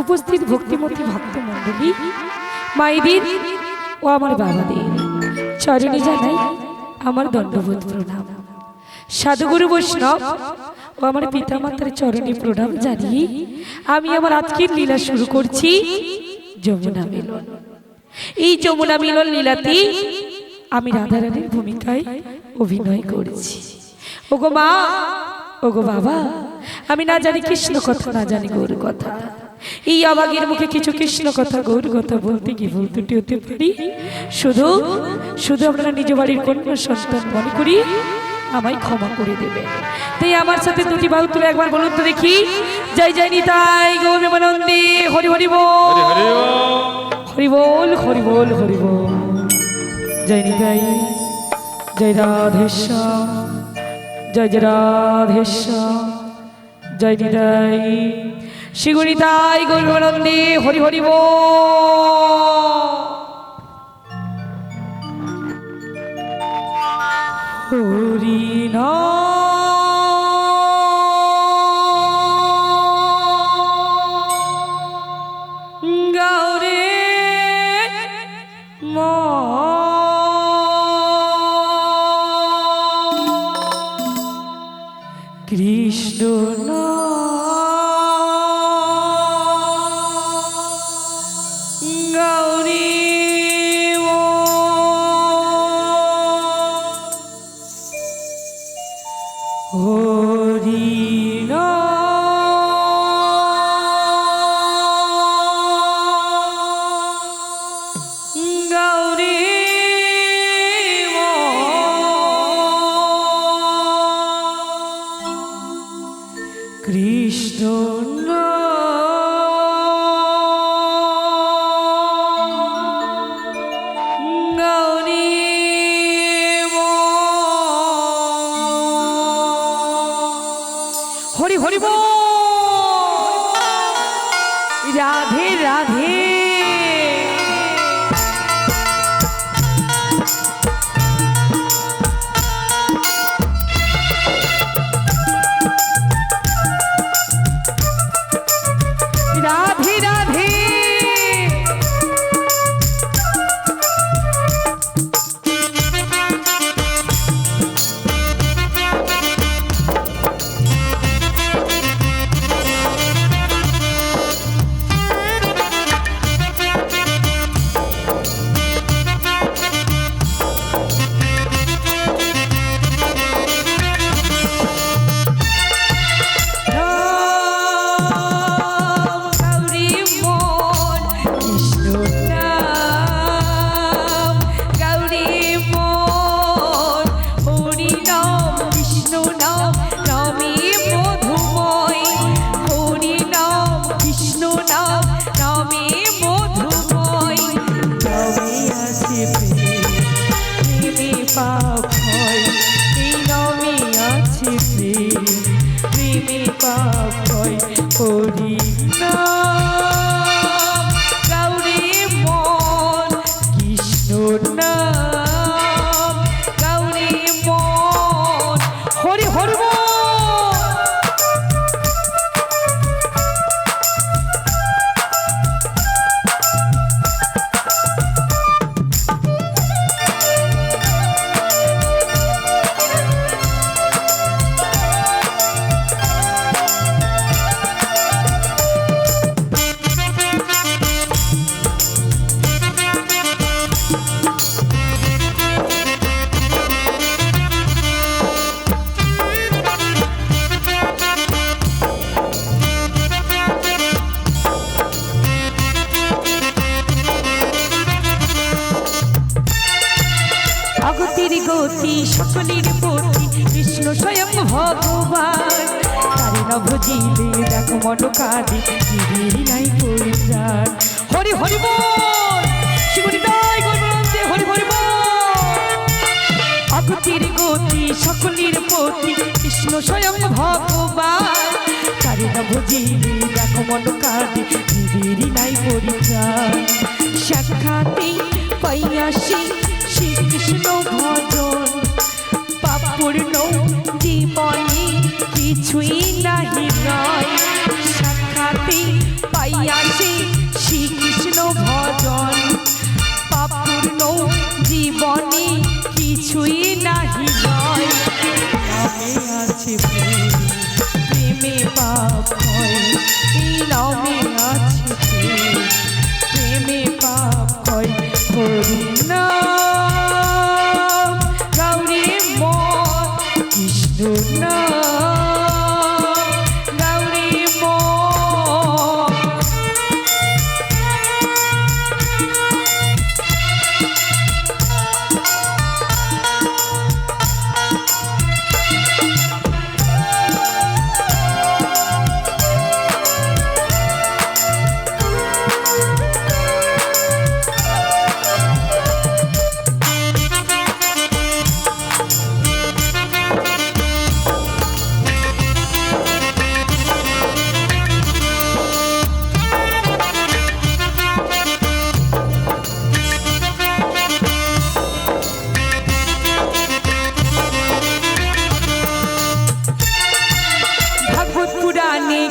উপস্থিত ভক্তিমতী ভক্ত মণ্ডলী মায়েদের ও আমার বাবাদের চরণে জানাই আমার দণ্ডবোধ প্রণাম। সাধুগুরু বৈষ্ণব ও আমার পিতামাতার চরণে প্রণাম জানিয়ে আমি আমার আজকের লীলা শুরু করছি যমুনা মিলন। এই যমুনা মিলন লীলাতে আমি রাধারানীর ভূমিকায় অভিনয় করেছি। ওগো মা, ওগো বাবা, আমি না জানি কৃষ্ণ কথা, না জানি গৌর কথা। এই অবাগের মুখে কিছু কৃষ্ণ কথা গৌর কথা বলতে কি ভুল ত্রুটি হতে পারি। শুধু শুধু আপনারা নিজ বাড়ির কন্যা সন্তান মনে করি আমায় ক্ষমা করে দেবে। তাই আমার সাথে দুটি বাহু তুলে একবার বলুন তো দেখি, জয় জয় নিতাই গৌর প্রেমানন্দে, হরি হরি বল, হরি বল, হরি বল, হরি বল। জয় নিতাই, জয় রাধেশ্যাম, জয় জয় রাধেশ্যাম, জয় নিতাই শ্রী গুরু নিতাই গৌর প্রেমানন্দে, হরি হরি বল। হরি গৌরে কৃষ্ণ গৌরী হরি গৌরী কৃষ্ণ হরি হরি বল। রাধে রাধে। রাধে রাধে। গতি সকলের পতি কৃষ্ণ স্বয়ং ভগবান। তারে না ভজিলে দেখো মন কাঁদে, জীবের নাই পরিত্রাণ। হরি হরি বল। শ্রী গুরু নিতাই গৌর প্রেমানন্দে, হরি হরি বল। অগতির গতি সকলের পতি কৃষ্ণ স্বয়ং ভগবান। তারে না ভজিলে দেখো মন কাঁদে, জীবের নাই পরিত্রাণ। সাক্ষাতে পাইয়াছি শ্রীকৃষ্ণ ভজন, পাপূর্ণ জীবনে কিছুই নাহি রয়। সাক্ষাতে পাইয়াছি আছে শ্রীকৃষ্ণ ভজন, পাপপূর্ণ জীবনে কিছুই নাহি নয়। নামে আছে প্রেম, প্রেমে পাপ হয়। এই নামে আছে প্রেম, প্রেমে পাপ হয়। হরি নাম গৌরী মন, কৃষ্ণ নাম গৌরী মন।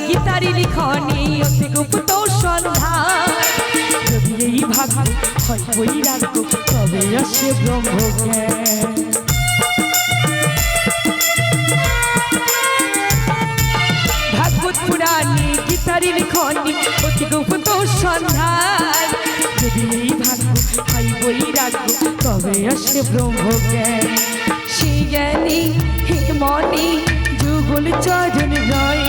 গীতারি লিখনে অতি গুপ্ত সন্ধান, যদি এই ভাগ্য হয় বৈরাগ্য তবে আসে ব্রহ্মজ্ঞান। ভাগবত পুরাণে গীতারি লিখনে অতি গুপ্ত সন্ধান, যদি এই ভাগ্য হয় বৈরাগ্য তবে আসে ব্রহ্মজ্ঞান। সেই জ্ঞানী হে মনে যুগল চরণ রয়,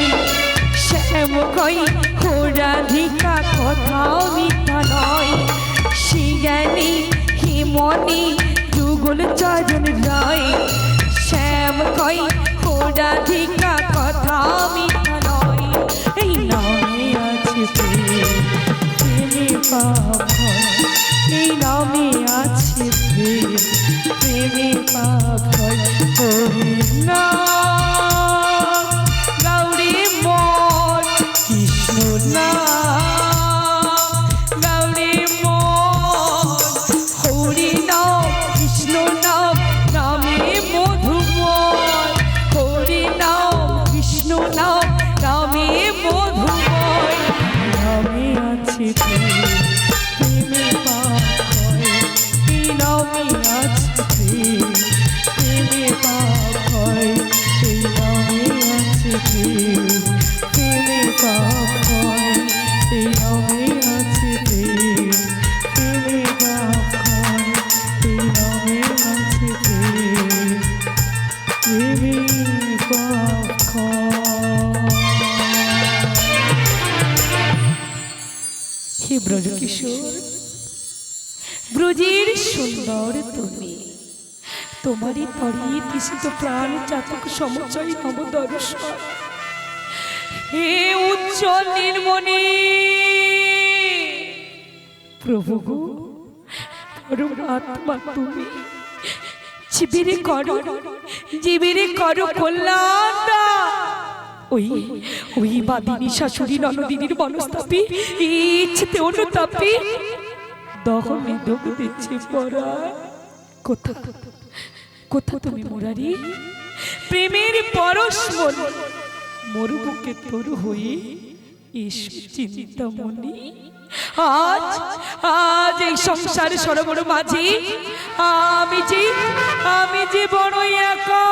শ্যাম কই রাধিকা কথাও মিথ্যা নয়। সে জ্ঞানী হে মনে যুগল চরণ রয়, শ্যাম কই রাধিকা কথাও মিথ্যা নয়। এই নামে আছে প্রেম, প্রেমে পাপ হয়। এই নামে আছে প্রেম, প্রেমে পাপ হয়। হরি নাম গৌরী মন, কৃষ্ণ নাম গৌরী মন। হরি নাম কৃষ্ণ নাম নামে মধুময়, হরি নাম কৃষ্ণ নাম নামে মধুময়। নামে আছে প্রেম, প্রেমে পাপ হয়। এই নামে আছে প্রেম, প্রেমে পাপ হয়। এই নামে আছে প্রেম, প্রেমে পাপ হয়। এই নামে আছে প্রেম, প্রেমে পাপ হয়। এই নামে আছে প্রেম, প্রেমে পাপ হয়। হে ব্রজকিশোর, ব্রজের সুন্দর তুমি, তোমারই তরে তৃষিত প্রাণ চাতক সমচয় নবদর্শন। হে উজ্জ্বল নির্মণি প্রভু গো, পরম আত্মা তুমি, জীবেরে করো, জীবেরে করো কল্যাণ। ওই ওই বাদিনী শাশুড়ি ননদিনীর মনস্তাপী ইচ্ছেতে অনুতাপী দহনে ডোব দিচ্ছে পরা। কোথা কোথা তুমি মুরারি, প্রেমের পরশ মনে মোর বুকে তোর হয়ে এসো চিন্তামণি। আজ আজ এই সংসার সরোবর মাঝে আমি যে বড় একা।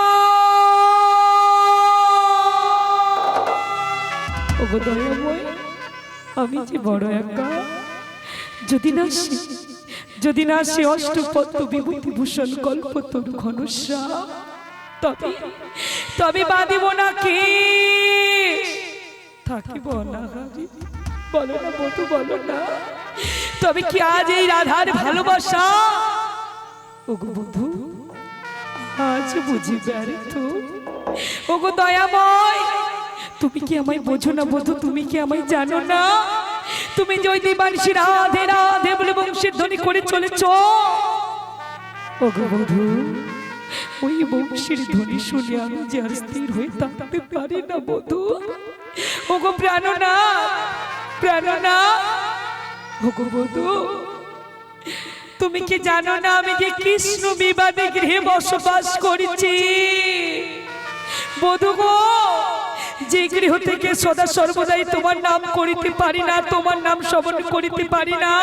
ওগো দয়াময়, আমি যে বড় একা। যদি না সে অষ্টপদ্ম বিভূতি ভূষণ কল্পতরু ঘনশ্যাম, তবে বাঁধিব না কে, থাকিব অনাহারি। বলো না বধু, বলো না, তবে কি আজ এই রাধার ভালোবাসা ওগো বধু আজ বুঝি ব্যর্থ? ওগো দয়াময়, তুমি কি আমায় বোঝো না বধু? তুমি কি আমায় জানো না? তুমি যে ওই দিবাংশী রাধে রাধে বলে বংশের ধ্বনি করে চলেছ। ওগো বধু, ওই বংশের ধ্বনি শুনে আমি যে আর স্থির হয়ে থাকতে পারি না বধু। ওগো প্রাণনা, প্রাণনা, ওগো বধু, তুমি কি জানো না আমি যে কৃষ্ণ বিবাদে গৃহে বসবাস করেছি? বধু গো, যে গৃহ থেকে সদা সর্বদাই তোমার নাম করিতে পারি না, তোমার নাম শ্রবণ করিতে পারি না।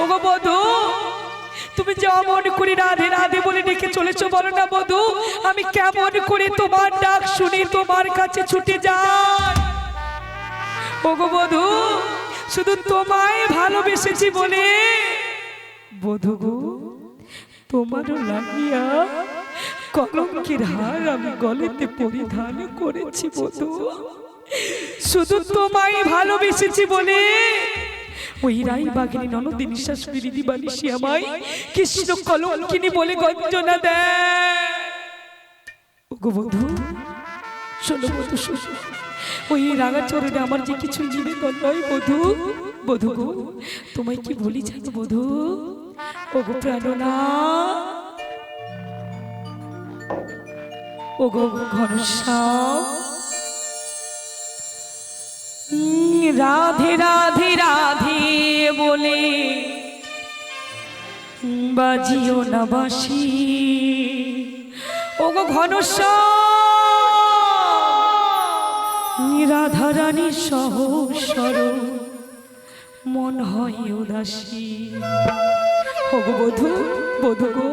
ওগো বধূ, তুমি যে অমন করে রাধে রাধে বলে ডেকে চলেছো, বলো না বধূ, আমি কেমন করে তোমার ডাক শুনি তোমার কাছে ছুটে যাই। ওগো বধূ, শুধু তোমায় ভালোবেসেছি বলে বধূ গো, তোমারও লাগিয়া কলঙ্কের হার আমি গলেতে পরিধান করেছি বধূ। শুধু তোমায় ভালোবেসেছি বলে ওই রাই বাগিনী ননদিনী শাশুড়ি দিদিবানি সে আমায় কৃষ্ণ কলঙ্কিনী বলে গঞ্জনা দেয়। ওগো বধূ, শোনো বধূ, শোনো, ওই রাঙা চরণে আমার যে কিছু নিবেদন নয় বধূ। বধূ গো, তোমায় কি বলি জানো বধূ? ওগো প্রাণনা, ওগো ঘনশ্যাম, রাধে রাধে রাধে বলে বাজিও না বাঁশি। ওগো ঘনশ্যাম, রাধা রানী সহস্র মন হয় উদাসী। ওগো বধূ, বধূ গো,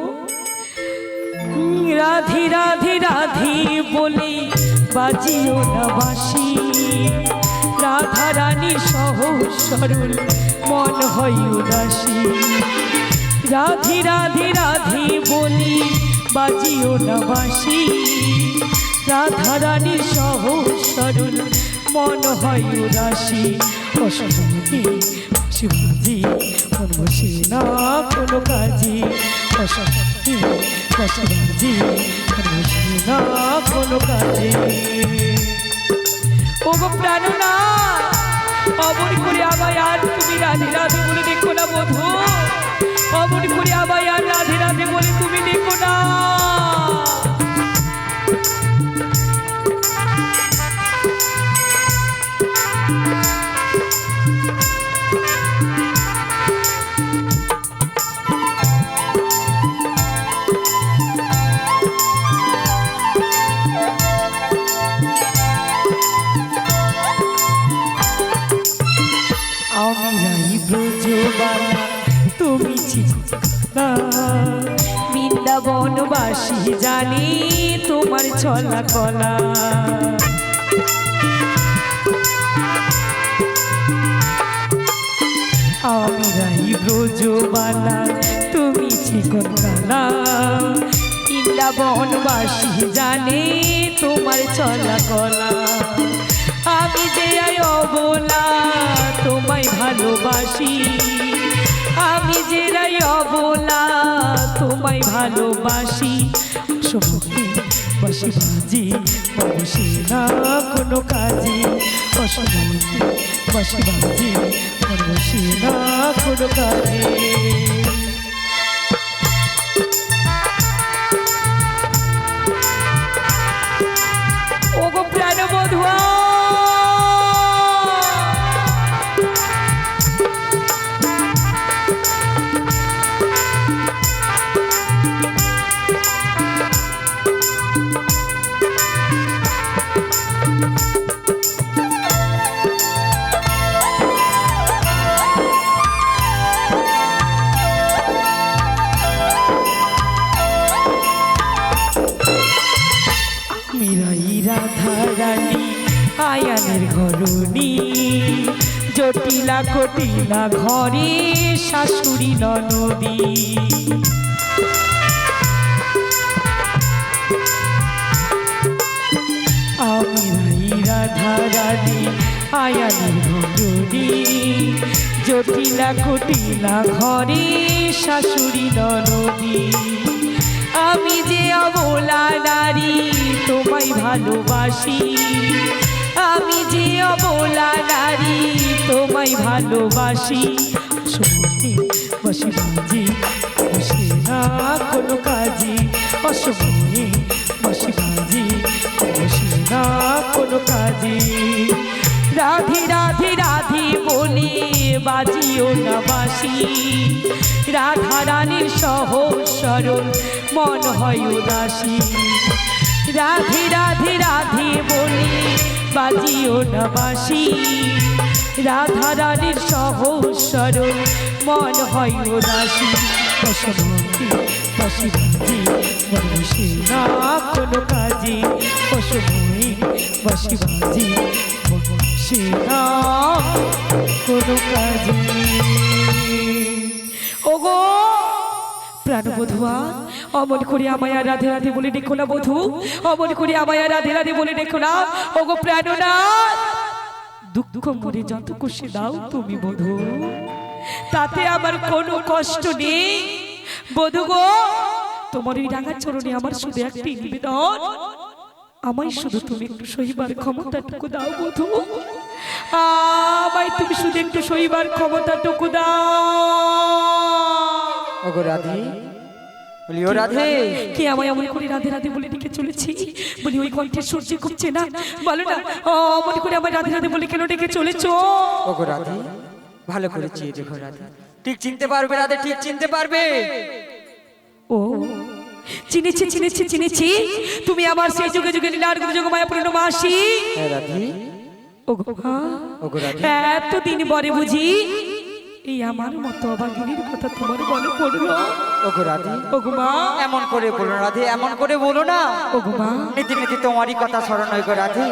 রাধে রাধে রাধে বলে বাজিও না বাঁশি। রাধা রানী সহস্র মন হয় উদাসী। রাধে রাধে রাধে বলি বাজিও না বাঁশি। রাধা রানী সহস্র মন হয় উদাসী। অসময়ে শিবাজি মন বসে না কোনো কাজে। অসময়ে শিবাজি মন বসে না কোনো কাজে। ওগো প্রাণনা, অমন করে আমায় আর তুমি রাধে রাধে বলে দেখো না বধূ। অমন করে আমায় আর রাধে রাধে বলে তুমি দেখো না। তুমি বৃন্দাবনবাসী জানি তোমার ছলা কলা। আমি রাই ব্রজবালা, তুমি চিকনকালা। বৃন্দাবনবাসী জানে তোমার ছলা কলা। আমি যে অবলা তোমায় ভালোবাসি। আমি যে রাই অবলা তোমায় ভালোবাসি। সময়ে বাসি বাজি বসে না কোনো কাজে। অসময়ে বাসি বাজি বসে না কোনো কাজে। ওগো প্রাণ বধুয়া, রাধা রানী আয়ানের ঘরণী। জটিলা কটিলা ঘরে শাশুড়ি ননদী। আমি রাধা রানী আয়ানের ঘরণী। জটিলা কটিলা ঘরে শাশুড়ি ননদী। আমি যে অবলা নারী তোমায় ভালোবাসি। আমি যে অবলা নারী তোমায় ভালোবাসি। সময়ে বসে বাজি বসে না কোনো কাজে। অসময়ে বসে বাজি বসে না কোনো কাজে। রাধে রাধে রাধে বলে বাজিও না বাঁশি। রাধা রানীর সহজ সরল মন হয় উদাসী। রাধে রাধে রাধে বলি বাজিও না বাঁশি রাধা রানীর সহস্র মন হয় উদাসী পশুমতি পশুমতি বসে না কোনো কাজে পশুময়ী বসিবাজি বসে না কোনো কাজে ওগো প্রাণবধুয়া অমন করে আমায় রাধে রাধে বলে দেখো না বধূ অমন করে আমায় রাধে রাধে বলে দেখো না ওগো প্রাণনাথ দুঃখ মরে যত খুশি দাও তুমি বধূ তাতে আমার কোনো কষ্ট নেই বধূ গো তোমার এই রাঙা চরণে আমার শুধু একটি নিবেদন আমায় শুধু তুমি একটু সহিবার ক্ষমতাটুকু দাও বধূ আমায় তুমি শুধু একটু সহিবার ক্ষমতাটুকু দাও ওগো রাধে বলি ও রাধে কি আমায় এমন করে রাধে রাধে বলে ডেকে চলেছি বলি ওই কণ্ঠে সূর্য খুঁজছে না বলো না অমন করে আমার রাধে রাধে বলে কেন ডেকে চলেছো ওগো রাধে ভালো করে চেয়ে দেখো রাধে ঠিক চিনতে পারবে রাধে ঠিক চিনতে পারবে ও চিনেছি চিনেছি চিনেছি তুমি আমার সেই যুগে যুগে লীলার যোগ মায়াপুরীণ মাসি রাধে ওগো রাধে এতদিন পরে বুঝি এই আমার মতো অভাগিনীর কথা তোমার মনে পড়লো ওগো রাধে ওগো মা এমন করে বলো রাধে এমন করে বলো না ওগো মা নীতি নীতি তোমারই কথা স্মরণ হয় গো রাধে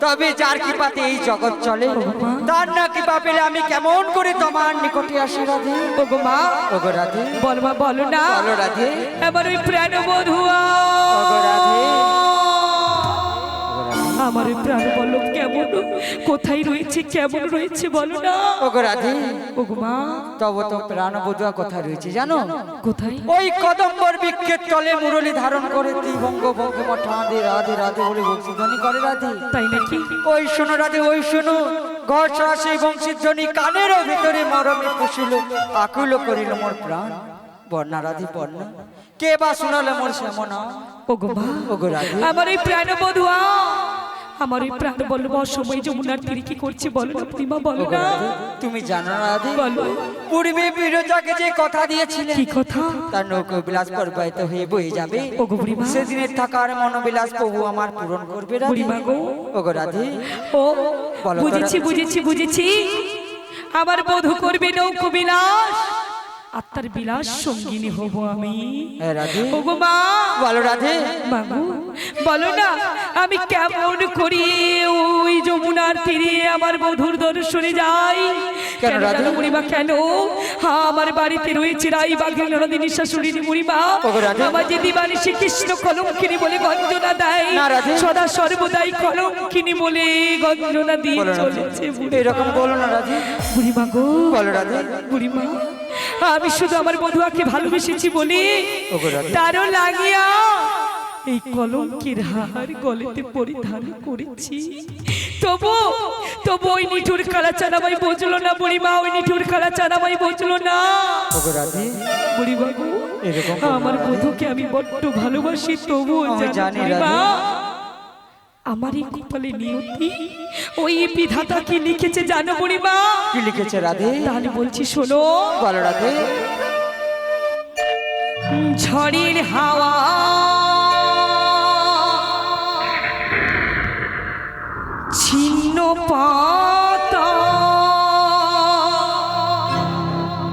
তবে যার কৃপাতে এই জগৎ চলে তার না কৃপা পেলে আমি কেমন করে তোমার নিকটে আসি রাধে ওগো মা ওগো রাধে বল মা বলো না বলো রাধে এবার ওই প্রাণবধুয়া ওগো রাধে আমার ওই প্রাণ বল্লভ কেমন কোথায় রয়েছে কেমন রয়েছে বলো না ওগো রাধে ওগো মা তবে তো প্রাণ বধুয়া কোথায় রয়েছে জানো কোথায় ওই কদম্বর বৃক্ষের তলে মুরলী ধারণ করে ত্রিভঙ্গ ভঙ্গ মঠাঁদে রাধে রাধে বলে বংশীধ্বনি করে রাধে তাই নাকি ওই শোনো রাধে ওই শোনো ঘর সরা সেই বংশীধ্বনি কানেরও ভিতরে মরমে পুষিল আকুল করিল মোর প্রাণ বর্ণা রাধে বর্ণা কে বা শুনালে মোর শ্যামনা ওগো মা ওগো রাধে আমার এই প্রাণবধুয়া আমার এই প্রাণ বল্লভ অসময় যমুনার তীরে কি করছে বলো না প্রতিমা বলো ওগো না রাধে তুমি জানো না রাধে বলো পূর্বে বিরজাকে যে কথা দিয়েছিলে কি কথা তার নৌকো বিলাস প্রবাহিত হয়ে বয়ে যাবে ওগো বুড়িমা সেদিনের থাকার মনোবিলাস প্রভু আমার পূরণ করবে রাধে বুড়িমা গো ওগো রাধে ও বলো তো বুঝেছি রাধে। বুঝেছি বুঝেছি আমার বধূ করবে নৌকো বিলাস আত্মার বিলাস সঙ্গিনী হব আমি হ্যাঁ রাধে ওগো মা বলো রাধে মাগো বলো না আমি কেমন করি ওই যমুনার তীরে আমার বধুর দর্শনে যাই কেন কেন রাধে? জানো বুড়িমা কেন আমার বাড়িতে রয়েছে রাই বাঘের নরদিনী শাশুড়ি বুড়িমা ওগো রাধে। আমার যে দিবানি শ্রীকৃষ্ণ কলঙ্কিনী বলে গঞ্জনা দেয় না রাধে। সদা সর্বদাই কলঙ্কিনী বলে গঞ্জনা দিয়ে বলো রাধে। চলেছে এরকম বলো না রাধে বুড়িমা গো বলো রাধে বুড়িমা আমি শুধু আমার বধুয়াকে ভালোবেসেছি বলে ওগো রাধে। তারও লাগিয়া এই কলঙ্কের হার গলেতে পরিধান করেছি তবু তবু ওই নিঠুর কালাচারামাই বুঝলো না বুড়িমা ওই নিঠুর কালাচারামাই বুঝলো না ওগো রাধে বুড়িমা গো এরকম বলো না আমার রাধে। বধুকে আমি বড্ড ভালোবাসি তবু আমি জানি বুড়িমা রাধে। আমার এই কপালে নিয়তি ওই বিধাতা কি লিখেছে জানো বুড়িমা কি লিখেছে রাধে তাহলে বলছি শোনো বলো রাধে ঝড়ের হাওয়া ছিন্ন পাতা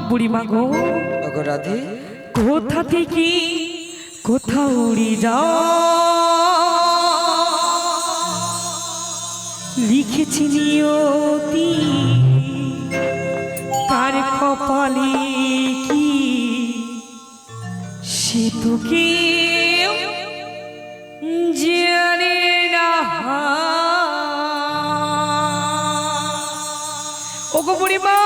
বুড়িমা গো ওগো রাধে কোথা থেকে কোথা উড়ি যা লিখেছি নিয়তি কার কপালে কি সে তো কেউ জানে না ওগো বুড়িমা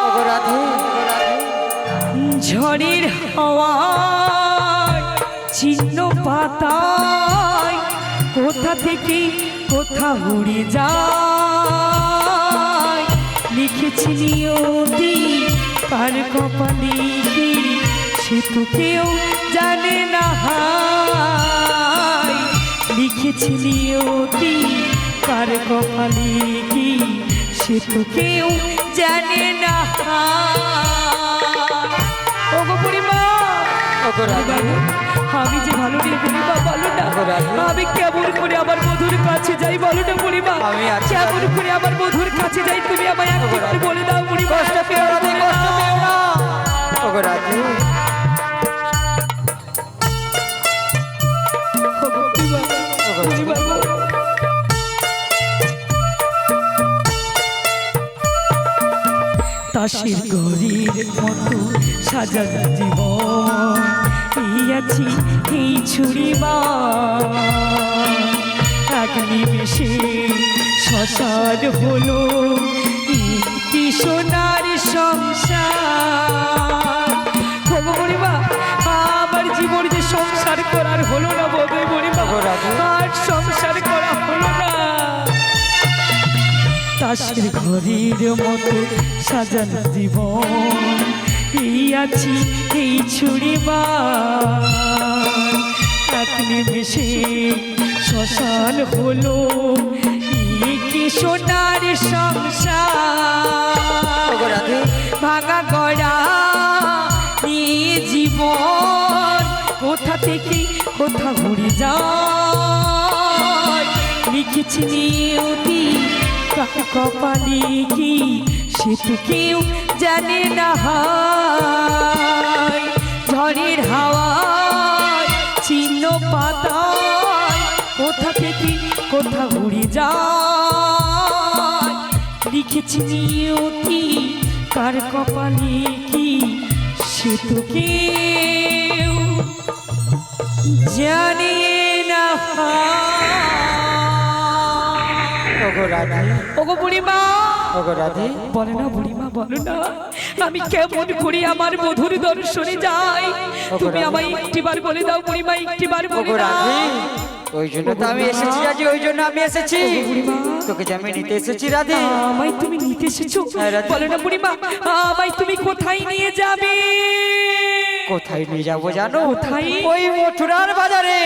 ওগো রাধে ওগো রাধে ঝড়ের হাওয়ায় ছিন্ন পাতায় কোথা থেকে কোথা উড়ে যায় লিখেছি নিয়তি কার কপালে কি সে তো কেউ জানে না হায় লিখেছি নিয়তি কার কপালে কি সে তো কেউ জানে না হায় ওগো বুড়িমা ওগো রাধে আমি যে ভালো নেই বুড়িমা, বলো না আমি কেমন করে আমার বধুর কাছে যাই, বলো না বুড়িমা, আমি আছি। কেমন করে আমার বধুর কাছে যাই তুমি আমায় একটু বলে দাও বুড়িমা। কষ্ট পেও রাধে, কষ্ট পেও না। ওগো রাধে, বুড়িমা, বুড়িমা গো। তাসের ঘড়ির মতো সাজানো জীবন, এই আছি এই ছুরি মা, এক নিমেষে শ্মশান হলো একটি সোনার সংসার। ভগো বুড়িমা, আমার জীবন যে সংসার করার হলো না, বধু বুড়িমা, আর সংসার করা হলো না। তাসের ঘড়ির মতো সাজানো জীবন, এই আছি এই ছুরি মা, এক নিমেষে শ্মশান হলো কি সোনার সংসার। ওগো রাধে, ভাঙা গড়া এই জীবন কোথা থেকে কোথা ঘুরে যায়, লিখেছি নিয়তি কার কপালে কি সে তো কেউ জানে না। হায় ঝড়ের হাওয়ায় চিহ্ন পাতায় কোথা থেকে কোথা ঘুরে যায়, লিখেছি নিয়তি কার কপালে কি সে তো কেউ জানে না। ওগো রাধে, ওগো বুড়িমা, ওগো রাধে, বলো না বুড়িমা, বলো না আমি কেমন করে আমার মধুর দর্শনে যাই, তুমি আমায় একটিবার বলে দাও বুড়িমা, একটিবার বলে ওগো দাও। রাধে, ওই জন্য তো আমি এসেছি আজ, ওই জন্য আমি এসেছি, তোকে যে আমি নিতে এসেছি রাধে। আমায় তুমি নিতে এসেছো, হ্যাঁ, রাধে। বলো না বুড়িমা, আমায় তুমি কোথায় নিয়ে যাবে? কোথায় নিয়ে যাবো জানো? কোথায়? ওই মথুরার বাজারে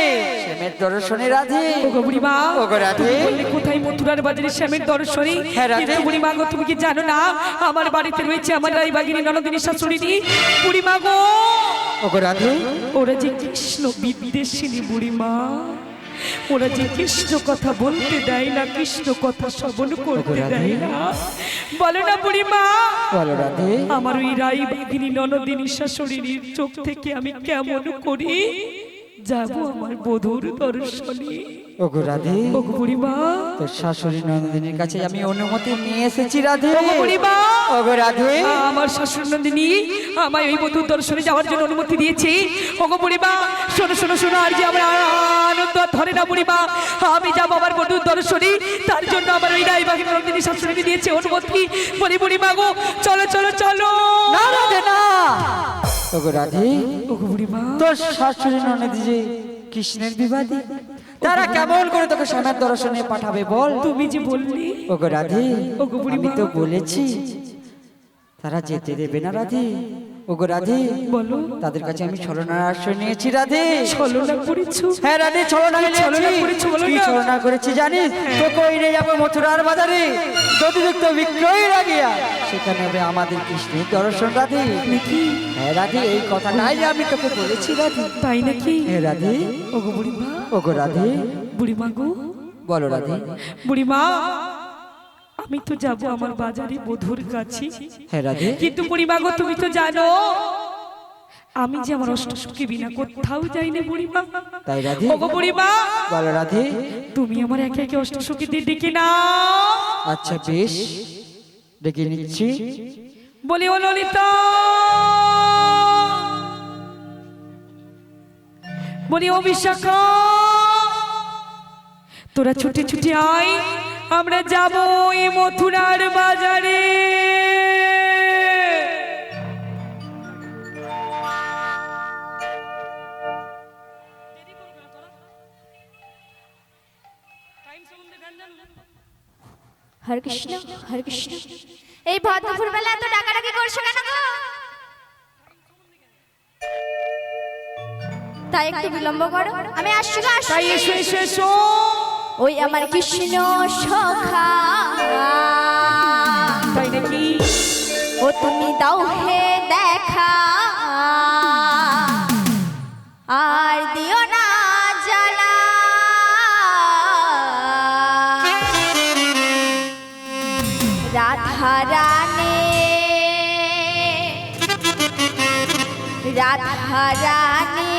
শ্যামের দর্শনে রাধে। ওগো বুড়িমা, ওগো রাধে, তুমি বললে কোথায় মথুরার বাজারে শ্যামের দর্শনে, হ্যাঁ, রাধে। কিন্তু বুড়িমা গো তুমি কি জানো না আমার বাড়িতে রয়েছে আমার রাইবাগিনী ননদিনী শাশুড়িনী বুড়িমা গো, ওগো রাধে, ওরা যে কৃষ্ণ বিদ্বেষিনী বুড়িমা, ওরা যে কৃষ্ণ কথা বলতে দেয় না, কৃষ্ণ কথা শ্রবণ করতে দেয় না, বলো না বুড়িমা, বলো রাধে, আমার ওই রাইবাগিনী ননদিনী শাশুড়ির চোখ থেকে আমি কেমন করি যাবো আমার বধুর দর্শনে? ওগো রাধে, ওগো বুড়িমা, তোর শাশুড়ি নন্দিনীর কাছে আমি অনুমতি নিয়ে এসেছি রাধে। ওগো বুড়িমা, ওগো রাধে, আমার শাশুড়ি নন্দিনী আমায় ওই বধুর দর্শনে যাওয়ার জন্য অনুমতি দিয়েছে। ওগো বুড়িমা, শোনো শোনো শোনো, আর যে আমার আনন্দ ধরে না বুড়িমা, আমি যাবো আমার বধুর দর্শনে, তার জন্য আমার ওই রাইবাগিনী নন্দিনী শাশুড়ি দিয়েছে অনুমতি। বলি বুড়িমা গো, চলো চলো চলো। না রাধে না। ওগো রাধে, ওগো বুড়িমা, তোর শাশুড়ি ননদি যে কৃষ্ণের বিবাদী, তারা কেমন করে তোকে শ্যামের দর্শনে পাঠাবে বল? তুমি যে বললি ওগো রাধে, ওগো বুড়িমা, আমি তো বলেছি তারা যেতে দেবে না রাধে। ওগো রাধে, বলো, তাদের কাছে আমি ছলনার আশ্রয় নিয়েছি রাধে। ছলনা করেছো? হ্যাঁ রাধে, ছলনা ছলনা করেছো, বলো কি না। ছলনা করেছি জানিস? তোকে ওই নিয়ে যাবো মথুরার বাজারে, দধিযুক্ত বিক্রয় লাগিয়া সেখানে হবে আমাদের কৃষ্ণের দর্শন রাধে। নাকি? হ্যাঁ রাধে, এই কথাটাই আমি তোকে বলেছি রাধে। তাই নাকি? হ্যাঁ রাধে, ওগো বুড়িমা, ওগো রাধে, বুড়িমা গো, বলো রাধে। বুড়িমা, আমি তো যাব আমার বাজারে বধুর কাছে, হ্যাঁ রাধে, কিন্তু বুড়িমা গো তুমি তো জানো আমি যে আমার অষ্টসখী বিনা কোথাও যাই না বুড়িমা। তাই রাধে, ওগো বুড়িমা, বলো রাধে। তুমি আমার একে একে অষ্টসখীদের ডেকে না। আচ্ছা বেশ, ডেকে নিচ্ছি। বলি ও ললিতা, বলি ও বিশাখা, তোরা ছুটে ছুটে আয়, আমরা যাব এই মথুরার বাজারে। হরে কৃষ্ণ, হরে কৃষ্ণ। এই ভদ্রপুর বেলা এত ডাকাডাকি করছো কেন গো? তাই একটু বিলম্ব করো, আমি আসছি গো, আসছি। তাই এসো এসো এসো। ওই আমার কৃষ্ণ সখা, তাই নাকি? ও তুমি দাও হে দেখা, আর রাধা রানী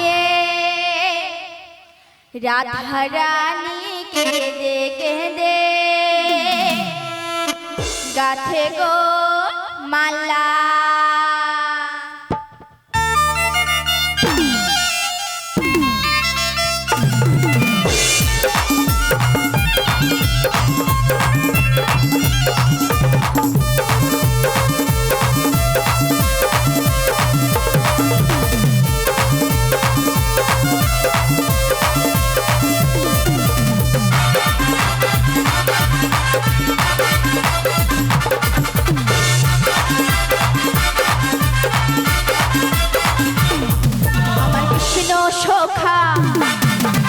রাধা রানী কেঁদে কেঁদে গাথে গো মালা সখা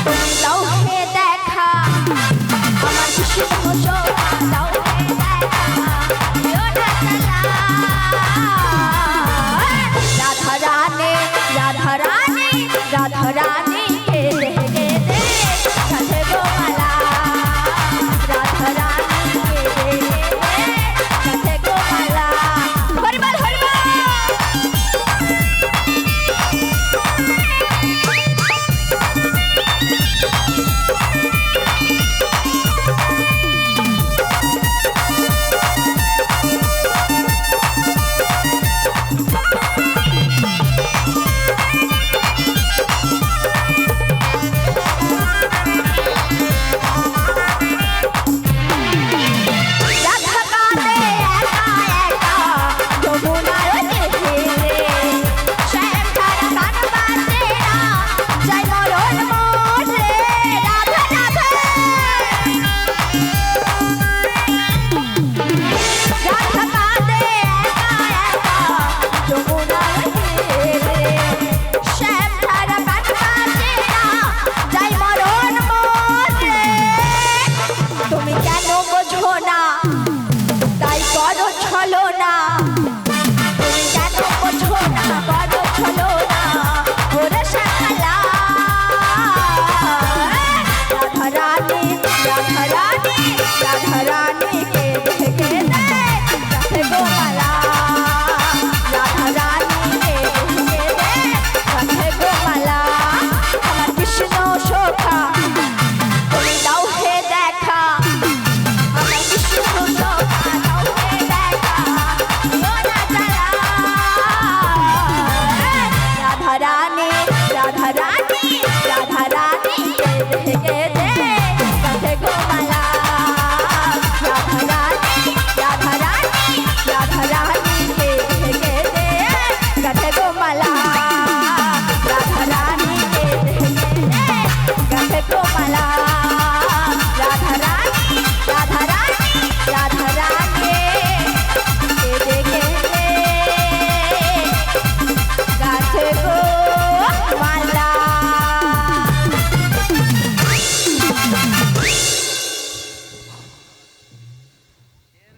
তুমি দাও হে দেখা আমার কৃষ্ণ সখা দাও হে দেখা লোটা চালা রাধা রানী রাধা রানী রাধা রানী কেঁদে কেঁদে গাথে গো মালা রাধা রানী কেঁদে কেঁদে গাথে গো মালা হরিবল হরিবল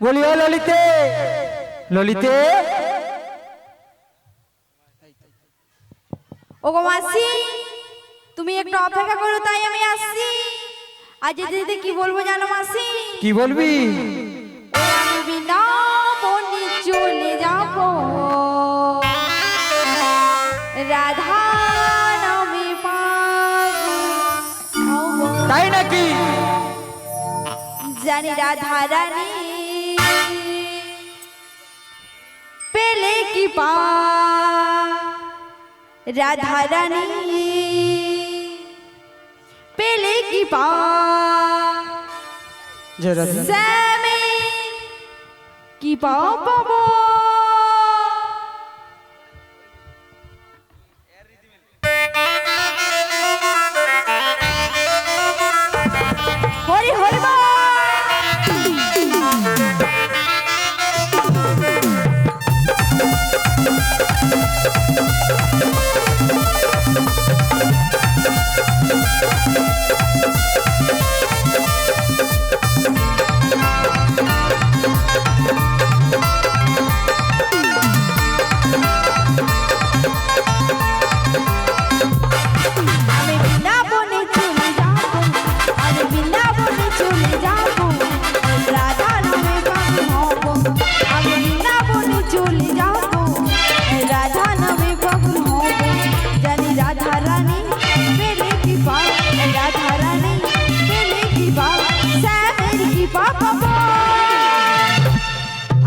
বলিও ললিতে ললিতে ওগো মাসি তুমি একটু অপেক্ষা করো তাই আমি আসছি আজ যেতে যেতে কি বলবো জানো মাসি কি বলবি আমি বিনা বনি চলে যাব রাধা নামে পাগল তাই নাকি জানি রাধা রানী পেলে কি পা রাধা রানী পেলে কি পা শ্যামে কি পাও পাবো হরি হরি বল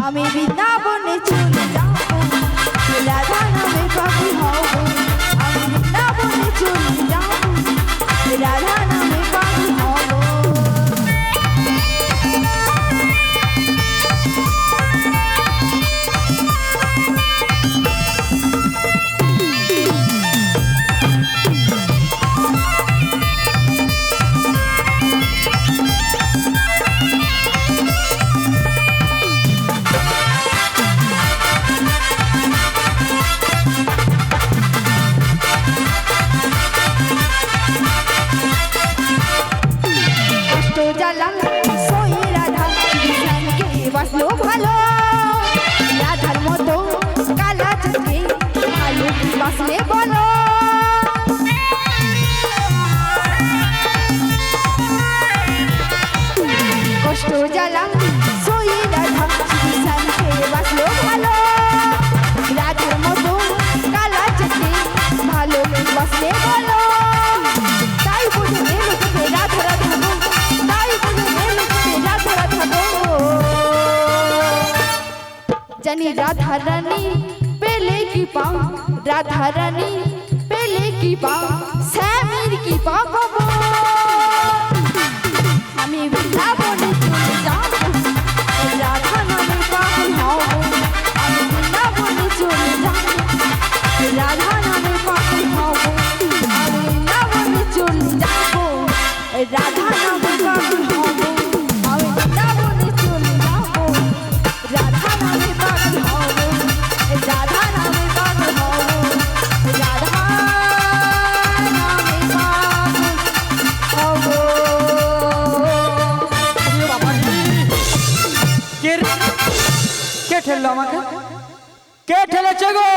আমি বৃন্দাবনে চলে যাব রাধা নামে পাগল হব আমি বৃন্দাবনে চলে যাব রাধা নামে পাগল হব বাসলো ভালো রাধার মতো কালা চোখে ভালো বাসলে বলো কষ্ট জ্বালা সই রাধা বিশানকে বাসলো ভালো রাধার মতো কালা চোখে ভালো বাসলে বলো তাই বুঝে লোকে রাধা রাধা গো তাই বুঝে লোকে রাধা রাধা গো জানি রাধা রানী পেলে কি পাও রাধা রানী পেলে কি পাও স্বামীর কি পাও আমি বৃন্দাবনে চলে যাব রাধা নামে পাগল হব আমি বৃন্দাবনে চলে যাব রাধা নামে পাগল হব আমি বৃন্দাবনে চলে যাব রাধা নামে পাগল হব আমি বৃন্দাবনে চলে যাব রাধা নামে পাগল হব রাধা নামে পাগল হব রাধা নামে পাগল হব কে ঠেললো আমাকে? কে ঠেলেছে গো?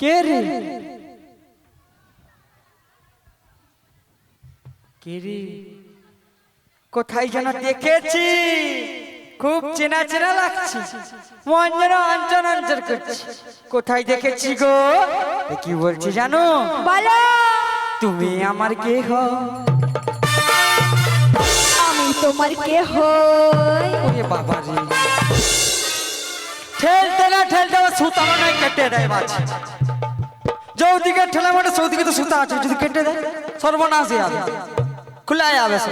কে রে? কে রে? কোথায় যেন দেখেছি, খুব চেনা চেনা লাগছে, মন যেন আঞ্চন আঞ্চন করছে। কোথায় দেখেছি গো? কি বলছি জানো? বলো তুমি আমার কে হও? আমি তোমার কে হই? ওরে বাবা রে, ঠেলতে না ঠেলতে আমার সুতানো নাই কেটে দেয় বাচ্চা। যৌদিকে ঠেলা মানে সৌদিকে তো সুতা আছে, যদি কেটে দেয় সর্বনাশই হবে, খুলে যাবে সব।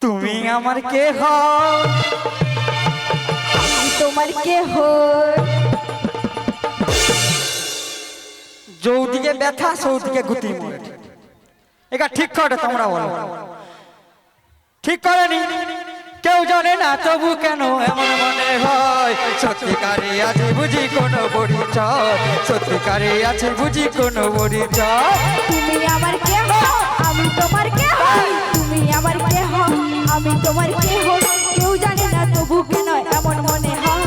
তুমি আমার কে হও? আমি তোমার কে হই? যৌদিকে ব্যথা সৌদিকে গুতি মরে, এটা ঠিক করে তোমরা বলো? ঠিক করেনি কেউ জানে না, তবু কেন এমন মনে হয়? সত্যিকারে আছে বুঝি কোনো পরিচয়, সত্যিকারে আছে বুঝি কোনো পরিচয়। তুমি আমার কে হও? আমি তোমার কে হই? তুমি আমার কে হও? আমি তোমার কে হই? কেউ জানে না তবু কেন এমন মনে হয়?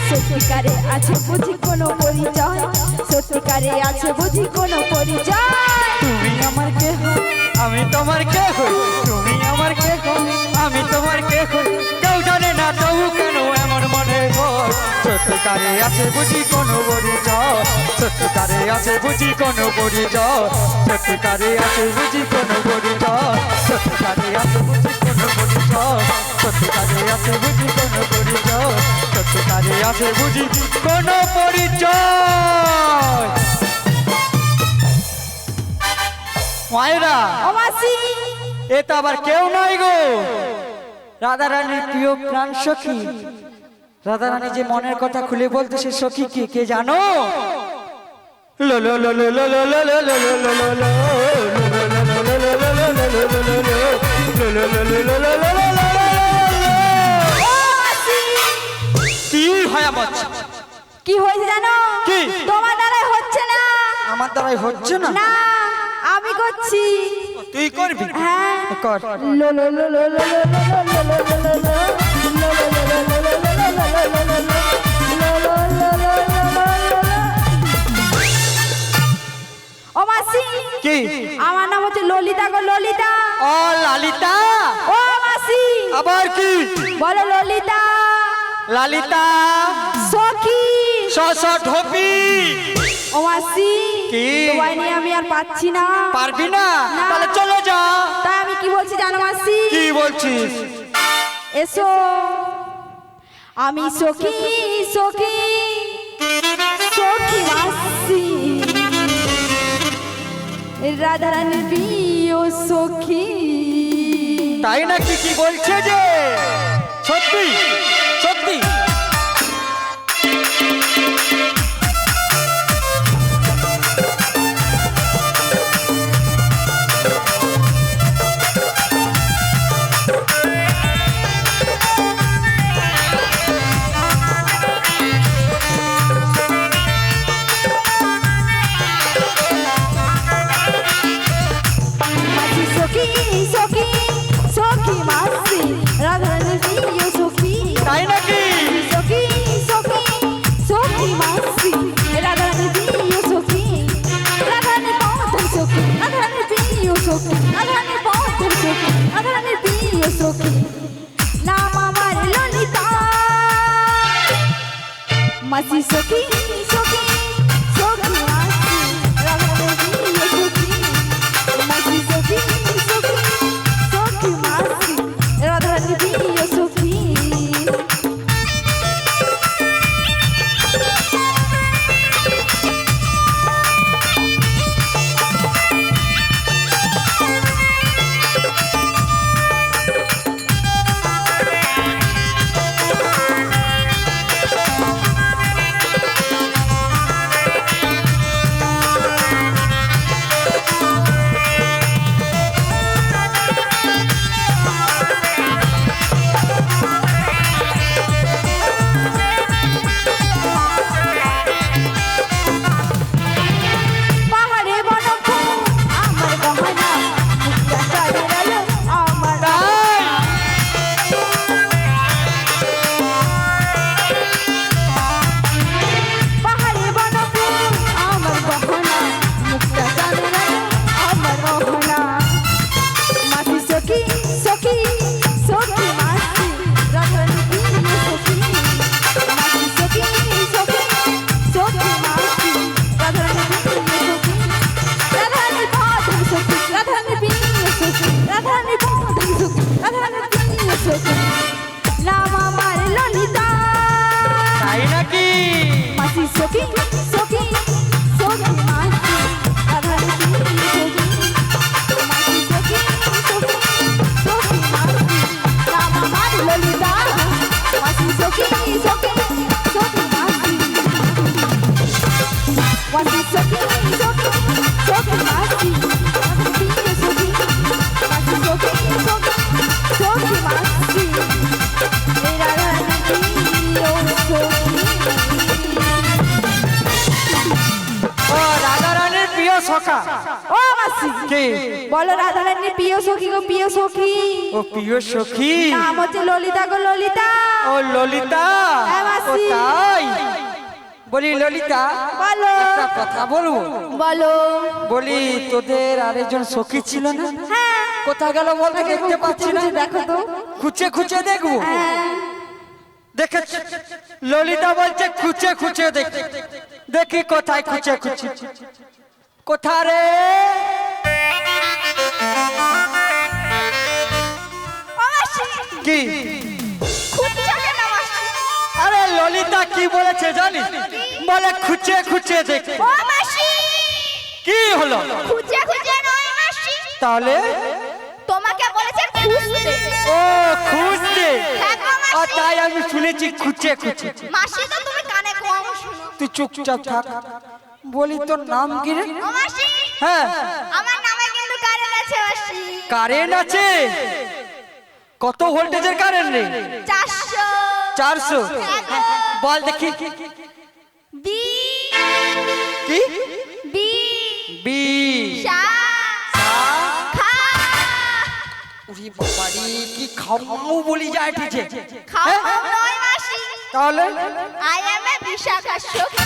সত্যিকারে আছে বুঝি কোনো পরিচয়, সত্যিকারে আছে বুঝি কোনো পরিচয়। তুমি আমার কে হও? আমি তোমার কে হই? তুমি আমার কে হও? আমি তোমার কে হই? কেউ জানে না তবু কেন এমন মনে হয়? সত্যিকারে আছে বুঝি কোনো পরিচয়, সত্যিকারে আছে বুঝি কোনো পরিচয়, সত্যিকারে আছে বুঝি কোনো পরিচয়, সত্যিকারে আছে বুঝি কোনো পরিচয়, সত্যিকারে আছে বুঝি কোনো পরিচয়, সত্যিকারে আছে বুঝি কোনো পরিচয়। মায়েরা, ও মাসি, এ তো আবার কেউ নয় গো, রাধা রানীর প্রিয় প্রাণ সখী। রাধা রানী যে মনের কথা খুলে বলতে, সে সখী কি কে জানো? লো লো লো লো লো লো লো লো লো লো লো লো লো কি হয় আমার? কি হয়েছে জানো? কি? তোমার দ্বারাই হচ্ছে না। আমার দ্বারাই হচ্ছে না? না, আমি করছি। তুই করবি? হ্যাঁ, কর। লো লো লো লো লো লো লো লো লো লো লো ও মাসি, কি? আমার নাম হচ্ছে ললিতা গো, ললিতা। ও লালিতা? ও মাসি, আবার কি? বলো ললিতা। লালিতা সখী ঢোপি। ও মাসি, কি? তোমায় নিয়ে আমি আর পাচ্ছি না। পারবি না? না। তাহলে চলে যা। তাই আমি কি বলছি জানো মাসি? কি বলছিস? এসো, আমি সখী সখী সখী মাসি রাধারানীর প্রিয় সখী। তাই নাকি? কি বলছে যে সত্যি সত্যি? মাসি সখী সখী সখী মাসি রাধারানীর প্রিয় সখী। তাই নাকি? সখী সখী সখী মাসি রাধারানীর প্রিয় সখী। রাধারানীর পথের সখী রাধারানীর প্রিয় সখী রাধারানীর পথের সখী রাধারানীর প্রিয় সখী। নাম আমার ললিতা। মাসি সখী সখী সখী মাসি রাধারানীর প্রিয় সখী। মাসি সখী সখী সখী মাসি রাধারানীর প্রিয় সখী। পাহাড়ে বনফুল আমার গহনা মুক্তা চাঁদের আলো আমার তাই? পাহাড়ে বনফুল আমার গহনা মুক্তা চাঁদের আলো আমার গহনা। মাসি সখী সখী সখী মাসি রাধারানীর প্রিয় সখী। মাসি সখী সখী সখী মাসি রাধারানীর প্রিয় সখী। রাধারানীর পথের সখী রাধারানীর প্রিয় সখী রাধারানীর পথের সখী রাধারানীর প্রিয় সখী। নাম আমার ললিতা। তাই নাকি? মাসি সখী সখী সখী মাসি রাধারানীর প্রিয় সখী। মাসি সখী সখী সখী মাসি নাম আমার ললিতা। মাসি সখী সখী সখী মাসি। মাসি সখী সখী সখী মাসি রাধারানীর প্রিয় সখী। মাসি সখী সখী সখী মাসি রাধারানীর প্রিয় সখী। ও রাধারানীর প্রিয় সখা। ও মাসি কি? বলো রাধারানীর প্রিয় সখী গো প্রিয় সখী। ও প্রিয় সখী। নাম হচ্ছে ললিতা গো ললিতা। ও ললিতা। হ্যাঁ, মাসি। ও তাই? বলি ললিতা, বলো একটা কথা বলবো? বলো। বলি তোদের আরেকজন সখী ছিল না? হ্যাঁ কোথায় গেল বলতে দেখতে পাচ্ছি না। দেখো তো। খুঁচে খুঁচে দেখবো। হ্যাঁ দেখে ললিতা বলছে খুঁচে খুঁচে দেখ। দেখি কোথায় খুঁচে খুঁচে। কোথা রে? ও মাসি কি? খুঁজছো কেন মাসি? আরে ললিতা কি বলেছে জানিস? বলে খুঁচে খুঁচে দেখ। ও মাসি কি হলো? খুঁজে খুঁজে নয় মাসি, তাহলে তোমাকে বলেছে খুঁজতে। ও খুঁজতে। হ্যাঁ গো মাসি। আর তাই আমি শুনেছি খুঁচে খুঁচে। মাসি তো তুমি কানে কম শোনো। তুই চুপচাপ থাক। বলি তোর নাম কি রে? ও মাসি হ্যাঁ, আমার নামে কিন্তু কারেন্ট আছে মাসি। কারেন্ট আছে? কত ভোল্টেজের কারেন্ট রে? 400 400। বল দেখি। বি কি? বি বি। শা খা উরি বাবারি কি খামু বলি যায় ঠিকছে। খাও নয় মাসি, তাহলে আই এম এ বিশাখা সখী।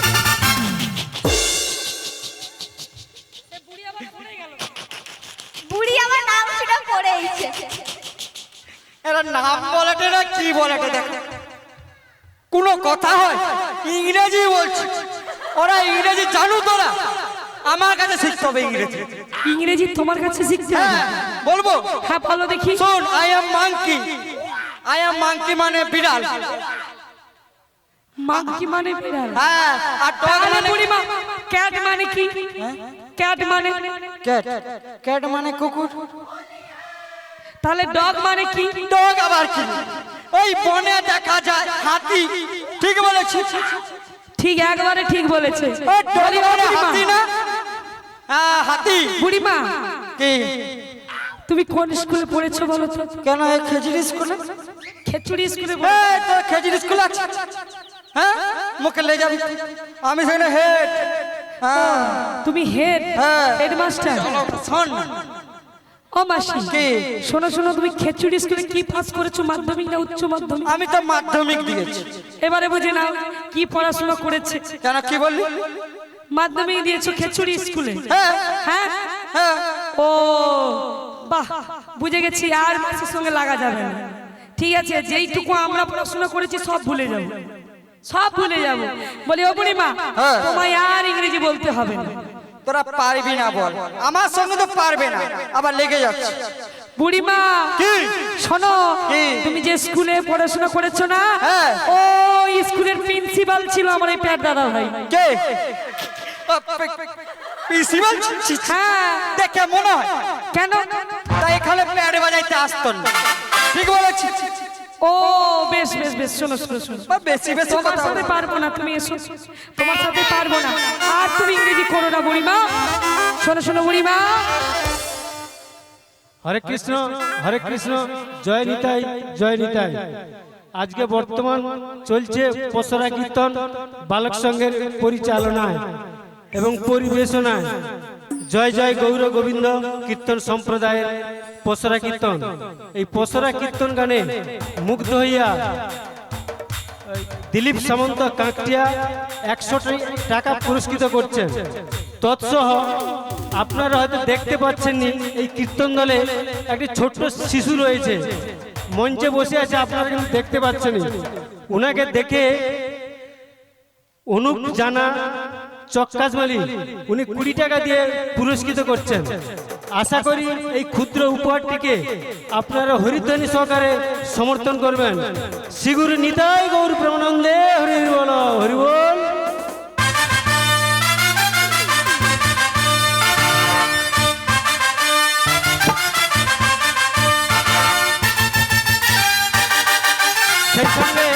বুড়ি আমার নাম সেটা পড়েইছে। এরা নাম বলাটে না কি বলাটে দেখ। কোনো কথা হয় ইংরেজি বলছি। ওরা ইংরেজি জানো তোরা? আমার কাছে শিখতে হবে ইংরেজি। ইংরেজি তোমার কাছে শিখতে হবে? হ্যাঁ, বলবো? হ্যাঁ বলো দেখি। শোন, I am monkey. I am monkey মানে বিড়াল। মাংকি মানে বিড়াল। হ্যাঁ, আর ডগ তাহলে মানে বুড়িমা ক্যাট মানে কি? ক্যাট মানে ক্যাট। ক্যাট মানে কুকুর। তাহলে ডগ মানে কি? ডগ আবার কি? ওই বনে দেখা যায় হাতি। ঠিক বলেছি? ঠিক, একবারে ঠিক বলেছে। ওই ডগ বলি, ও মানে বুড়িমা, হাতি না? হ্যাঁ, হাতি। বুড়িমা কি? তুমি কোন স্কুলে পড়েছো বলো তো? কেন এই খেজুরি স্কুলে? খেচুড়ি স্কুলে এই তো খেজুরি স্কুল আছে। হ্যাঁ, মুখে লে যাবি। আমি সেখানে হেড। হ্যাঁ, তুমি হেড? হ্যাঁ। হেডমাস্টার? শোন ও মাসি, কি? শোনো শোনো, তুমি খেচুড়ি স্কুলে কি পাস করেছো, মাধ্যমিক না উচ্চ মাধ্যমিক? আমি তো মাধ্যমিক দিয়েছি। এবারে বুঝে নাও কি পড়াশোনা করেছে। কেন, কি বললি? মাধ্যমিক দিয়েছো খেচুড়ি স্কুলে? হ্যাঁ, হ্যাঁ, হ্যাঁ। ও বাহ, বুঝে গেছি। আর মাসির সঙ্গে লাগা যাবে না। ঠিক আছে, যেইটুকু আমরা পড়াশোনা করেছি সব ভুলে যাব, সব ভুলে যাব। বলি, ও বুড়িমা, হ্যাঁ। তোমায় আর ইংরেজি বলতে হবে না। তোরা পারবি না বল? আমার সঙ্গে তো পারবে না, আবার লেগে যাচ্ছে। বুড়িমা কি? শোনো, কি? তুমি যে স্কুলে পড়াশোনা করেছো না, হ্যাঁ। ও স্কুলের প্রিন্সিপাল ছিল আমার এই প্যাট দাদা ভাই। কে? প্রিন্সিপাল? হ্যাঁ। দেখে মনে হয়। কেন? তাই এখানে প্যাড বাজাইতে আসতো না। ঠিক বলেছি? ও বেশ বেশ বেশ, শোনো শোনো শোনো, বেশি বেশি তোমার কথা সাথে পারবো না, তুমি এসো, তোমার সাথে পারবো না। আর তুমি ইংরেজি করো না বুড়িমা। শোনো শোনো বুড়িমা, হরে কৃষ্ণ, জয় নিতাই, জয় নিতাই। আজকে বর্তমান চলছে পসরা কীর্তন বালক সংঘের পরিচালনায় এবং পরিবেশনায়। জয় জয় গৌর গোবিন্দ কীর্তন সম্প্রদায়ের পসরা কীর্তন। এই পসরা কীর্তন গানে মুগ্ধ হইয়া দিলীপ সামন্ত কাকটিয়া 100 টাকা পুরস্কৃত করছেন। তৎসহ আপনারা হয়তো দেখতে পাচ্ছেননি, এই কীর্তন দলে একটি ছোট্ট শিশু রয়েছে, মঞ্চে বসে আছে, আপনারা কিন্তু দেখতে পাচ্ছেন। ওনাকে দেখে অনুপ জানা চক্কাজমালি উনি 20 টাকা দিয়ে পুরস্কৃত করছেন। আশা করি এই ক্ষুদ্র উপহারটিকে আপনারা হরিধ্বনি সহকারে সমর্থন করবেন। শ্রীগুরু নিতাই গৌর প্রেমানন্দে হরি বল, হরি বল। সেই সঙ্গে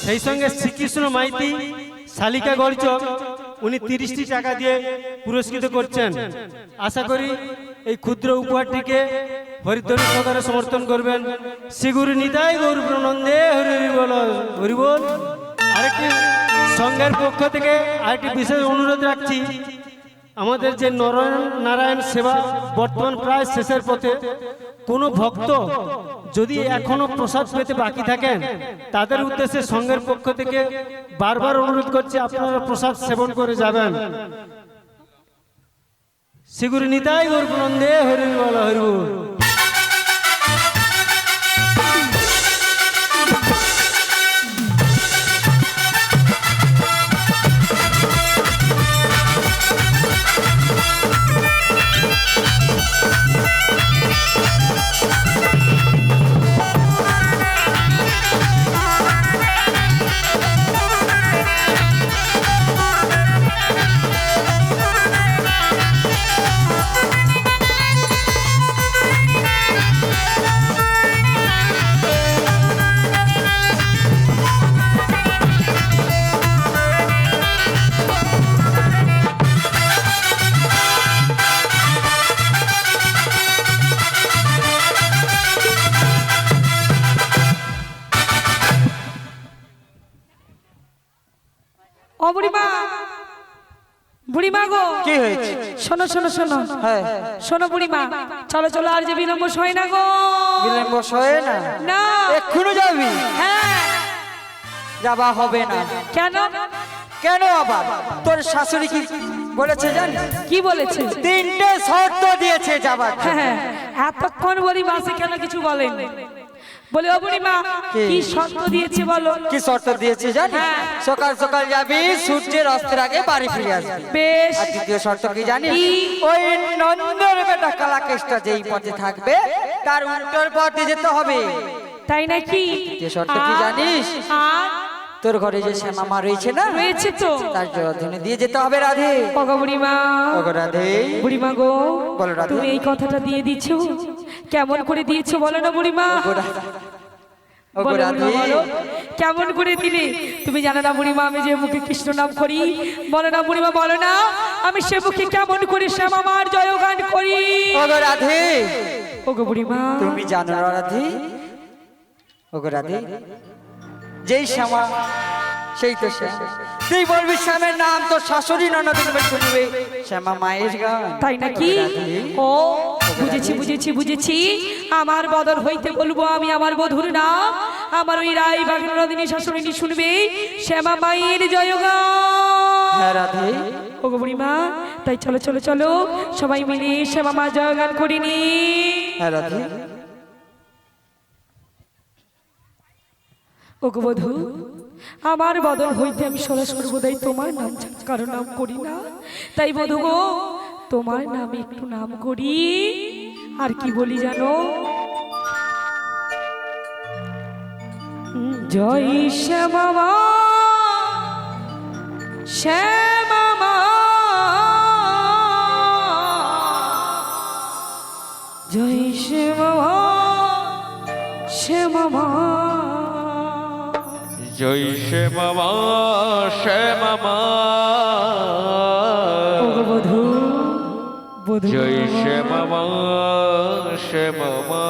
সেই সঙ্গে শ্রীকৃষ্ণ মাইতি শালিকা গড়চক উনি 30টি টাকা দিয়ে পুরস্কৃত করছেন। আশা করি এই ক্ষুদ্র উপহারটিকে হরিধ্বনি সহকারে সমর্থন করবেন। শ্রীগুরু নিতাই গৌর প্রেমানন্দে হরি হরি বল, হরি বল। আরেকটি সংঘের পক্ষ থেকে আরেকটি বিশেষ অনুরোধ রাখছি, আমাদের যে নারায়ণ সেবা বর্তমান প্রায় শেষের পথে। কোনো ভক্ত যদি এখনো প্রসাদ পেতে বাকি থাকেন, তাদের উদ্দেশ্যে সংঘের পক্ষ থেকে বারবার অনুরোধ করছি, আপনারা প্রসাদ সেবন করে যাবেন। শ্রীগুরু নিতাই গৌর প্রেমানন্দে হরি বল, হরি বল। ও বুড়িমা, বুড়িমা গো, কি হয়েছে? শোনো শোনো শোনো, হ্যাঁ, শোনো বুড়িমা, চলো চলো, আর যে বিলম্ব হয় না গো। বিলম্ব সয়ে না? না, এক্ষুনি যাবি? হ্যাঁ। যাবা হবে না। কেন? কেন আবার তোর শাশুড়ি কি বলেছে জানিস? কি বলেছে? 3টে শর্ত দিয়েছে যাবার জন্য। হ্যাঁ, এতক্ষণ বলি মাসে কেন কিছু বলেন? বলে ও বুড়িমা কি? কি শর্ত দিয়েছে বলো? কি শর্ত দিয়েছে জানিস? হ্যাঁ। সকাল সকাল যাবি, সূর্যের অস্তের আগে বাড়ি ফিরে আসবি। বেশ। আর দ্বিতীয় শর্ত কি জানিস? কি? ওই নন্দর বেটা কালাকেশটা যেই পথে থাকবে তার উল্টোর পথে যেতে হবে। তাই নাকি? যে শর্ত কি জানিস? আর তোর ঘরে যে শ্যামামা রয়েছে না, রয়েছে তো। তার জন্য দিয়ে যেতে হবে রাধে। ওগো বুড়িমা, ওগো রাধে। বুড়িমা গো, বলো রাধে। তুমি এই কথাটা দিয়ে দিছো, কেমন করে দিয়েছো বলো না বুড়িমা? ওগো রাধে। ওগো বলো রাধে। বুড়িমা, বলো, কেমন করে দিলে? তুমি জানো না বুড়িমা আমি যে মুখে কৃষ্ণ নাম করি? বলো না বুড়িমা, বলো না আমি সে মুখে কেমন করে শ্যামামার জয়গান করি? ওগো রাধে। ওগো বুড়িমা, তুমি জানো না রাধে? ওগো রাধে, যেই শ্যামা সেই তো শ্যাম। তুই বলবি শ্যামের নাম, তোর শাশুড়ি ননদিন শুনবে শ্যামা মায়ের গান। তাই নাকি? রাধে। ও বুঝেছি বুঝেছি বুঝেছি। আমার বদল হইতে বলবো আমি আমার বধুর নাম, আমার ওই রায় বাগনদিনী শাশুড়ি শুনবে শ্যামা মায়ের জয়গান। হ্যাঁ রাধে। ওগো বুড়িমা, তাই চলো চলো চলো সবাই মিলে শ্যামা মা জয়গান করিনি। হ্যাঁ রাধে। ওগো বধূ, আমার বদল হইতে আমি সদা সর্বদাই তোমার নাম ছাড়া কারো নাম করি না। তাই বধূ গো, তোমার নামে একটু নাম করি। আর কি বলি জানো? জয় শ্যামা মা, শ্যামা মা, জয় শ্যামা মা, শ্যামা মা। জয় শ্যামা মা, শ্যামা মা, ওগো বধূ, বধূ জয় শ্যামা মা, শ্যামা মা,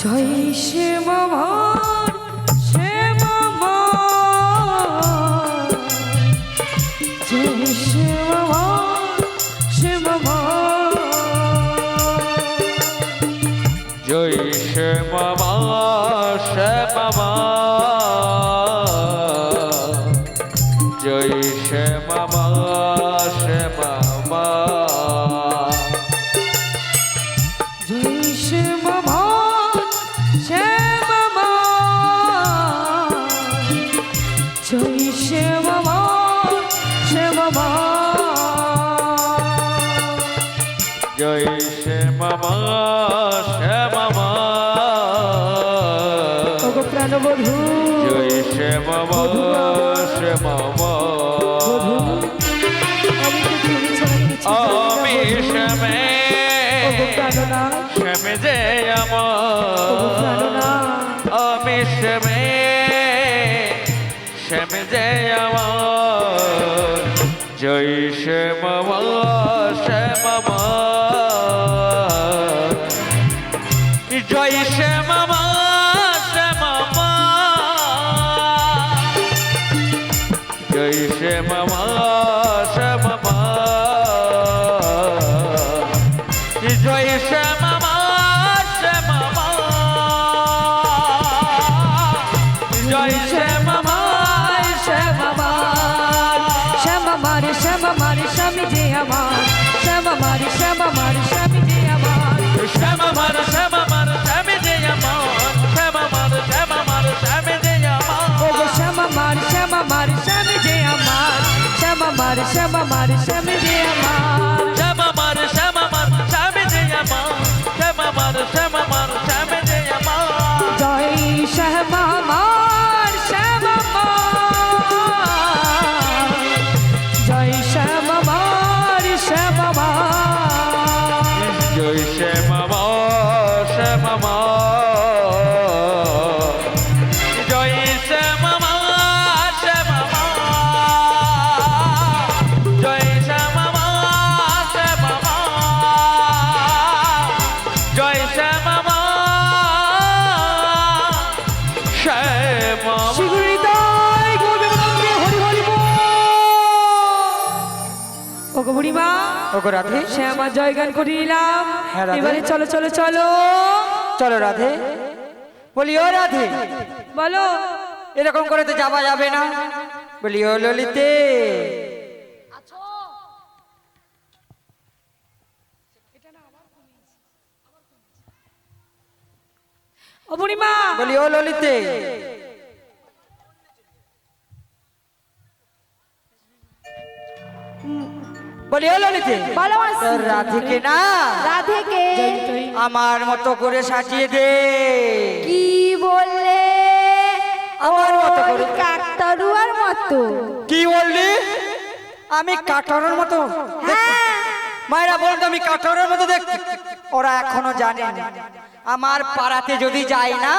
জয় শ্যামা মা, শ্যামা মা, জয় শ্যামা মা, শ্যামা মা, জয় শ্যামা মা, শ্যামা মা, জয় শ্যামা মা, শ্যামা মা, জয় শ্যামা মা, শ্যামা মা, জয় শ্যামা মা, শ্যামা মা, জয় শ্যামা মা, শ্যামা মা, ওগো প্রাণবধূ, জয় শ্যামা মা, শ্যামা মা, আমি তো তুমি ছাড়া কিছু আমি শ্যামে, ওগো প্রাণনাথ, শ্যামে যে আমার, ওগো প্রাণনাথ, আমি শ্যামে, শ্যামে যে আমার, জয় শ্যামা মা, শ্যামা মা, জয় শ্যামা মা, শ্যামা মা, জয় শ্যামা মা, শ্যামা মা, জয় শ্যামা মা, শ্যামা মা, জয় শ্যামা মা, শ্যামা মা, শ্যামা মারে শ্যামা মারে স্বামী যে আমার, শ্যামা মারে শ্যামা মারে স্বামী যে আমার, শ্যামা মার, শ্যামা মার, শ্যামে যে আমার, শ্যামা মার, শ্যামা মার, শ্যামে যে আমার, ওগো শ্যামা মারে শ্যামা মারে স্বামী যে আমার, শ্যামা মারে শ্যামা মারে স্বামী যে আমার, শ্যামা মার, শ্যামা মার, শ্যামে যে আমার, শ্যামা মার, শ্যামা মার, শ্যামে যে আমার, জয় শ্যামা মার, শ্যামা মা, জয় শ্যামা মার, শ্যামা মা, জয় শ্যামা মা, শ্যামা মা, জয় শ্যামা মা, শ্যামা মা, জয় শ্যামা মা, শ্যামা মা, জয় শ্যামা মা, শ্যামা মা। শিগুরিতাই গোবিন্দকে হরি হরি বল। ওগো বুড়িমা, ওগো রাধে। শ্যামা জয়গান করে নিলাম। হ্যাঁ, রাধে। এবারে চলো চলো চলো, চলো রাধে। বলি ও রাধে, বলো এরকম করে তো যাওয়া যাবে না। বলি ও ললিতে, ও বুড়িমা, বলি ও ললিতে, বলি ও ললিতে, বলো মাসি। তোর রাধিকে না রাধেকে আমার মতো করে সাজিয়ে দে। কি বললে? আমার মতো করে। ওই কাকতাড়ুয়ার মতো। কি বললি? আমি কাঠরের মতো? হ্যাঁ, মায়েরা বলতো আমি কাঠরের মতো দেখতে। ওরা এখনো জানে না। আমার পাড়াতে যদি যাই না,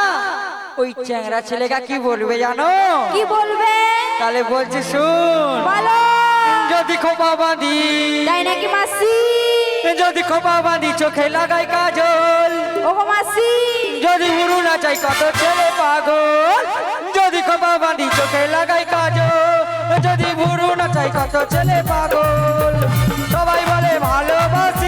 ওই চ্যাংড়া ছেলেটা কি বলবে জানো? কি বলবে? তাহলে বলছি শুন। বলো। যদি খোপা বাঁধি, তাই নাকি মাসি? যদি খোপা বাঁধি চোখে লাগাই কাজল, ও গো মাসি, যদি উড়ু না চাই কত ছেলে পাগল, যদি খোপা বাঁধি চোখে লাগাই কাজল, যদি উড়ু না চাই কত ছেলে পাগল, সবাই বলে ভালোবাসি